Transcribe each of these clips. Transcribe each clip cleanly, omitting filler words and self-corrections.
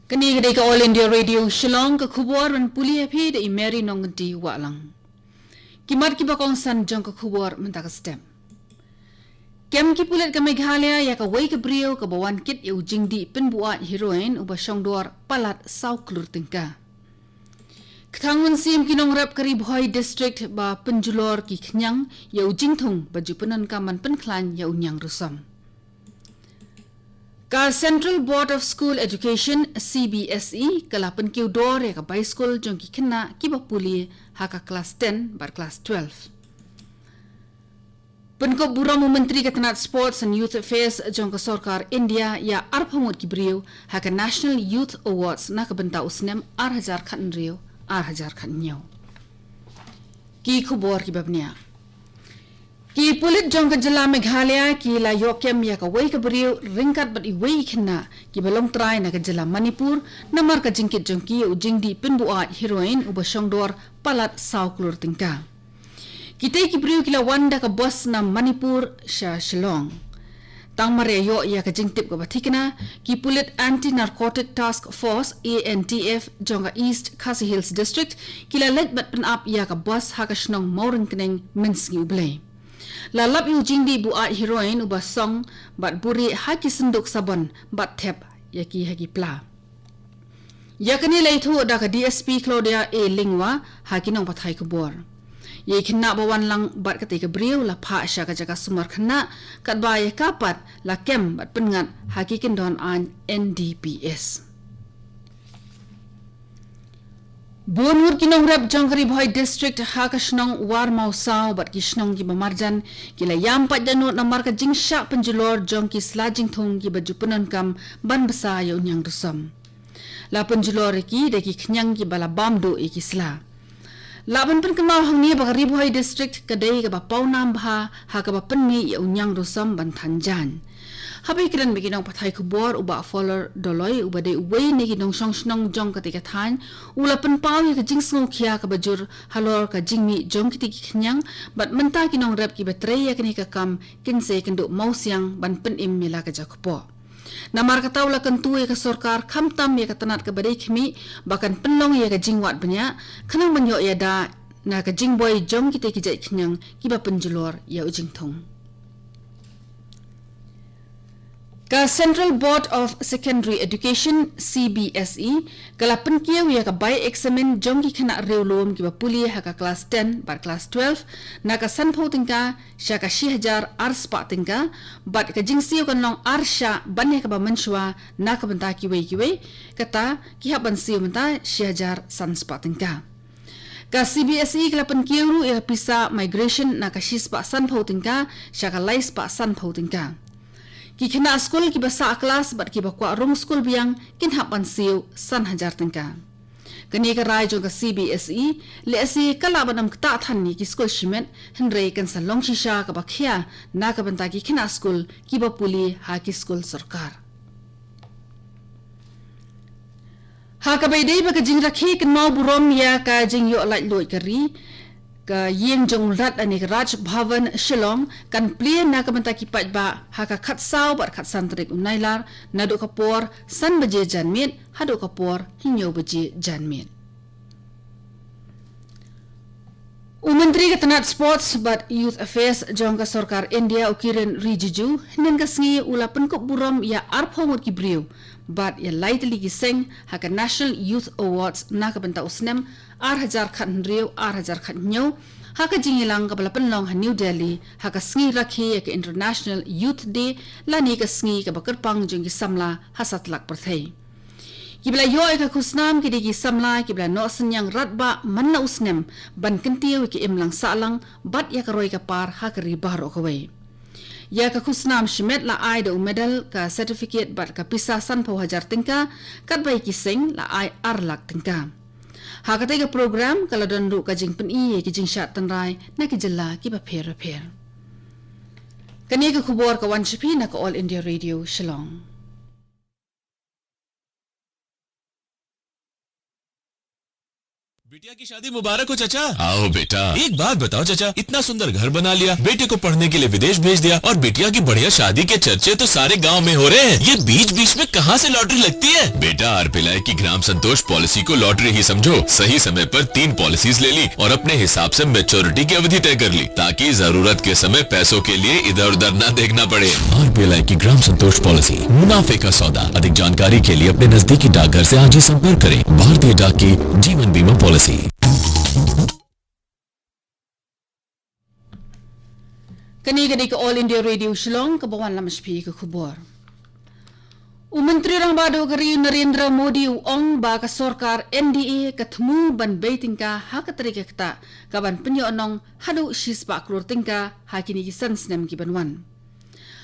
Kani kedai ke All India Radio Shillong ke kubur dan puli api de imeri nongdi walang. Kimat ki bakong san jong ke kubur mentaka stem. Kem ki pulet ke Meghalaya ya ke wei ke brio ke bawan kit ya ujing di penbuat heroin uba syongdor palat sau klur tingka. Ketangwan sim kinong rap ke Ribhoi District ba penjulor ki kenyang ya ujing thung baju penan kaman penklan ya unyang rusam. Ka Central Board of School Education CBSE kala penkiu dor ya ka bai school jong ki kena ki bapuli haka kelas 10 bar kelas 12. Penkop buram menteri ketenat sports and youth affairs jong ka sarkar India ya arphamut ki brio haka National Youth Awards na ka benta usnem 8000 khan rio 8000 khan nyaw. Ki khubor ki babnia Ki pulit jong ke jela Meghalaya ki la yokem ya ka wei ka beriu ringkat bat i wei kena ki belong try na ke jela Manipur namar ka jingkit jong ki ujing di penbuat heroin uba syongdor palat sau klur tingka. Kita ki beriu ki la wanda ka bos na Manipur sha Shillong. Tang mare yo ya ka jingtip ka batikna ki pulit Anti-Narcotic Task Force ANTF jong ka East Khasi Hills District ki la let bat pen up ya ka bos ha ka shnong maureng keneng mensngi ublay. Lalap yu jingdi buat heroin ubah song bat buri haki senduk sabon bat tep yaki haki pla. Yakani laitu da ka DSP Claudia A Lingwa haki nong pathai kubor. Ye kena bawan lang bat ketika beriu la pa sya ka jaga sumar kena kat baya kapat la kem bat pengat haki kendon an NDPS. Bonur kinong rap jong Ribhoi District haka shnong war mau sao bat ki shnong ki bamarjan kila yam pat janut namar ka jingsha penjulor jong ki slajing thong ki baju penan kam ban besa ya unyang dusam. La penjulor ki de ki knyang ki bala bam do ki sla. La ban pen kemau hang ni ba Ribhoi District kadai ka ba pau nam bha haka ba penni ya unyang dusam ban thanjan. Habai kiran beginong pathai kubor uba follower doloi uba de wei ne ginong song snong jong ketika than ula pen pau ya ka jing sngo khia ka bajur halor ka jingmi jong ketika knyang bat menta kinong rap ki batrei ya kini ka kam kinse kendo mau siang ban pen im mila ka jakpo namar ka taula kan tu ya ka sarkar khamtam ya ka tanat ka badai khmi bakan penlong ya ka jingwat banya khanang banyo ya da na ka jingboy jong ketika jai knyang ki ba penjulor ya ujing thong. Ka Central Board of Secondary Education CBSE kala penkiau ya ka bai examen jong ki khana reulom ki bapuli ha ka class 10 bar class 12 na ka sanpho tingka sya ka 6000 arspa tingka bat ka jingsiu kan long arsha banne ka ba menshwa na ka benta ki wei kata ki ha ban siu menta 6000 sanspa tingka. Ka CBSE kala penkiau ya pisa migration na ka shispa sanpho tingka sya ka laispa sanpho tingka. Ki kena skul ki basa kelas bat ki bakwa rong skul biang kin hapan siu san hajar tengka. Kani ka rai jong ka CBSE le asi kala banam kta than ni ki skul shimet henrei kan sa long shisha ka bakhia na ka banta ki kena skul ki bapuli ha ki skul sarkar. Ha ka bai dei ba ka jing rakhi kan mau burom ya ka jing yo lai loi kari ka yeng jong rat ani Raj Bhavan Shillong kan plien na ka banta ki pat ba ha ka khat sao bar khat santrik unailar na do kapor san baje janmit ha do kapor hinyo baje janmit. Menteri Ketenat Sports but Youth Affairs jong ka sarkar India ukiren Rijiju nen ka sngi ula penkop buram ya arphomut ki brio but ya lightly ki seng ha ka National Youth Awards na ka banta usnem 8000 khan rio 8000 khan nyo ha ka jingilang ka bala penlong ha New Delhi ha ka sngi rakhi ya ka International Youth Day la ni ka sngi ka bakarpang jong ki samla ha satlak parthai. Kibla yo ka kusnam ki digi samla kibla no senyang ratba manna usnem ban kentiu ki imlang salang bat ya ka roi ka par ha ka ribar o kawai. Ya ka kusnam shimet la ai da medal ka certificate bat ka pisa san pau hajar tingka kat bai ki seng la ai arlak tingka. Ha ka tega program kala dondu ka jing pen i ki jing shat tanrai na ki jella ki ba pher. Kani ka khubor ka wan chipi na ka All India Radio Shillong. बिटिया की शादी मुबारक हो चाचा। आओ बेटा, एक बात बताओ चाचा, इतना सुंदर घर बना लिया, बेटे को पढ़ने के लिए विदेश भेज दिया और बिटिया की बढ़िया शादी के चर्चे तो सारे गांव में हो रहे हैं। ये बीच बीच में कहाँ से लॉटरी लगती है? बेटा, आरपीएलआई की ग्राम संतोष पॉलिसी को लॉटरी ही समझो। सही समय पर 3 पॉलिसीज ले ली और अपने हिसाब से मैच्योरिटी की अवधि तय कर ली, ताकि जरूरत के समय पैसों के लिए इधर उधर न देखना पड़े। आरपीएलआई की ग्राम संतोष पॉलिसी, मुनाफे का सौदा। अधिक जानकारी के लिए अपने नजदीकी डाकघर से आज ही संपर्क करें। भारतीय डाक की जीवन बीमा policy. Kani ke All India Radio Shillong ke bawan lam spi ke khubor. Menteri Rang Bado kari Narendra Modi ong ba ka sorkar NDA ketemu ban beitingka ha ka tarika kata ka ban penyo onong hadu shispa kror tingka ha kini ki sansnem ki banwan.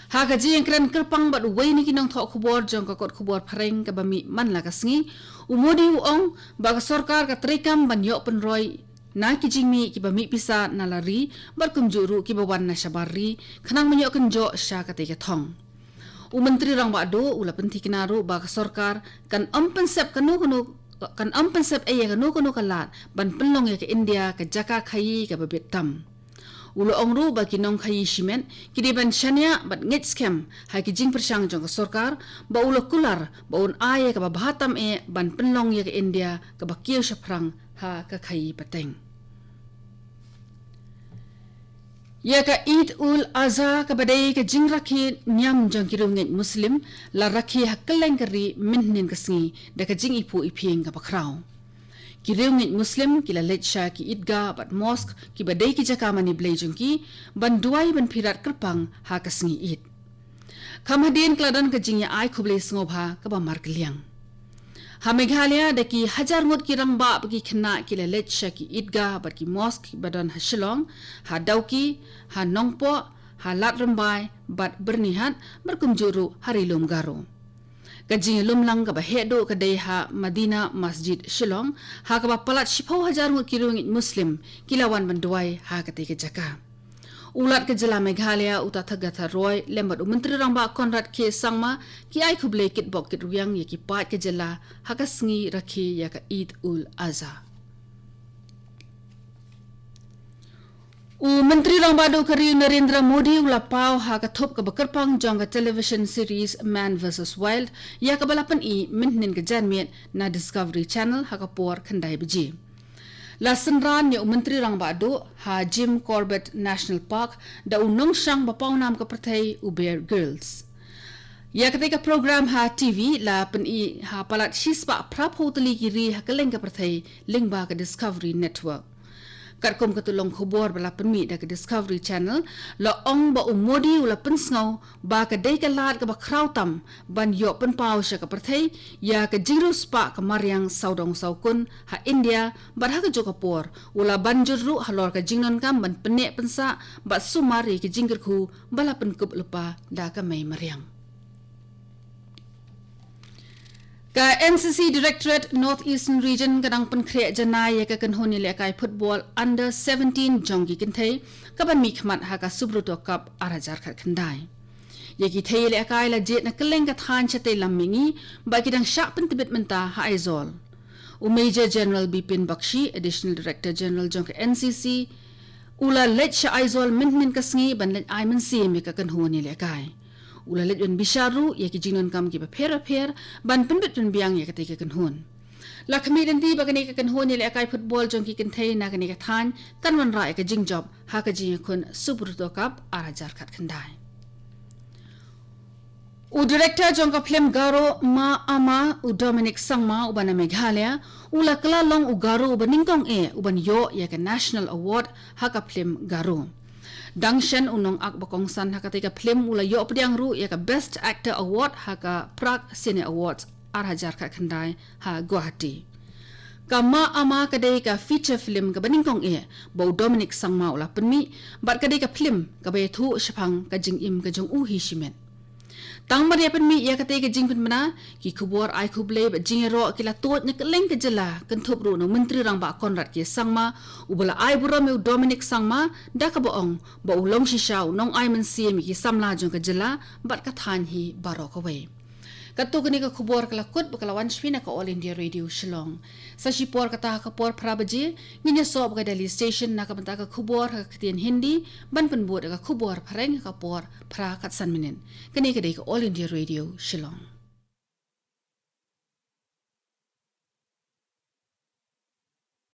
Ha ka jing kran kerpang bat wei ni kinong thok khubor jong ka kot khubor phareng ka bami man la ka sngi Modi ong ba ka sorkar ka trikam ban yo penroi na ki jingmi ki bami pisa nalari bar kumjuru ki bawan na shabari khanang menyo kenjo sha ka te ka thong. Menteri Rang Bado ula penti kinaru ba ka sorkar kan pensep kan pensep aya kanu kalat ban penlong ya ke India ka jaka khai ka babetam. Ulo ongru ba kinong khai shimen kidi ban shania bat ngit scam ha ki jing persang jong ka sorkar ba ulo kular ba un aya ka bahatam ban penlong ya ke India ka bakio shaprang ha ka khai pateng. Ya ka Eid ul Azha ka badai ka jing rakhi nyam jong ki rungit Muslim la rakhi hakkaleng kari minnin ka sngi da ka jing ipu ipieng ka pakraw. Ki rungit Muslim ki la lecha ki idga bat mosque ki badai ki jaka mani blai jong ki ban duai ban pirat kerpang ha ka sngi Eid. Kamhadin kladan ka jing ya ai khuble sngoba ka ba mar kliang. Ha Meghalaya daki hajar ngot ki rangba bagi khna ki la lecha ki idga bat ki mosque badan ha Shillong ha Dauki ha Nongpo ha Lat Rambai bat bernihat berkumjuru hari lum garo. Kajing lum lang ka ba hedo ka dai ha Madina Masjid Shillong ha ka ba palat shipau hajar ngot ki rungit Muslim kilawan banduai ha ka te ka jaka. Ulat ke jela Meghalaya uta thagata roy lembat Menteri Rangba Konrad ke sangma ki ai khuble kit bok kit ruyang ye ki pat ke jela hakasngi rakhi ya ka Eid ul Azha. Menteri Rangba do kari Narendra Modi ula pau ha ka thop ka bakarpang jong ka television series Man vs Wild ya ka balapan minnin ka janmiet na Discovery Channel ha ka por khandai beji. Lasenran ya Menteri Rang Bado ha Jim Corbett National Park da unong sang bapaw nam ka pertai Bear Girls. Ya ketika program ha TV la peni ha palat shispa prap hoteli kiri ha keleng ka pertai lingba ka Discovery Network. Katkom katulong khubor bala penmi da ka Discovery Channel la ong ba Modi ula pensngau ba ka dai ka lat ka ba krautam ban yo pen pau sha ka perthai ya ka jiro spa ka maryang saudong saukun ha India bar ha ka jokapor ula banjur ru halor ka jingnon kam ban penek pensa ba sumari ka jingker khu bala pen kup lupa da ka mai maryang. Ka NCC Directorate North Eastern Region kadang penkriak janai ya ka kanhoni lekai football under 17 jonggi kintai ka ban mi khmat ha ka Subruto Cup arajar khat khandai. Ya ki thai lekai la jet na keleng ka than chate lammingi ba kidang syak pentibit menta ha aizol. Major General Bipin Bakshi, Additional Director General jong ka NCC ula let sya aizol minnin kasngi ban let ai men sim ya ka kanhoni lekai. Ula let yun bisharu ya ki jinon kam ki per ban penbit yun biang ya ketika kenhun. La kami danti bagani ka kenhun ya lekai football jong ki kentay na kani ka than kan wan rai ka jing job ha ka jing kun Subruto Cup arajar khat khandai. Director jong ka film garo ma ama Dominic Sangma ubana Meghalaya ula klalong garo ubaningkong uban yo ya ka National Award ha ka film garo. Dangshan unong ak bakongsan ha ketika film ula yo pediang ru ya ka Best Actor Award ha ka Prague Cine Awards arajar khat khandai ha Guwahati. Kama ama kadai ka feature film ka baningkong bau Dominic Sangma ula penmi bat kadai ka film ka bayathu shapang ka jingim ka jong uhi shimen. Tang maria penmi ya katai ka jingpin mana ki kubor ai kuble ba jingero kila tot nya keleng ka jela kentup ru no Menteri Rangba Konrad ke sangma ubala ai bura me Dominic Sangma da ka boong ba ulong shishaw nong ai men sim ki samla jong ka jela bat ka than hi baro ka we. Katu kini ka kubor kelakut bekalawan spina ka All India Radio Shillong. Sa sipor kata ka por prabaje nginya sob ka Delhi station na ka benta ka kubor ka ketian Hindi ban penbuat ka kubor pareng ka por pra kat san minin. Kini ka All India Radio Shillong.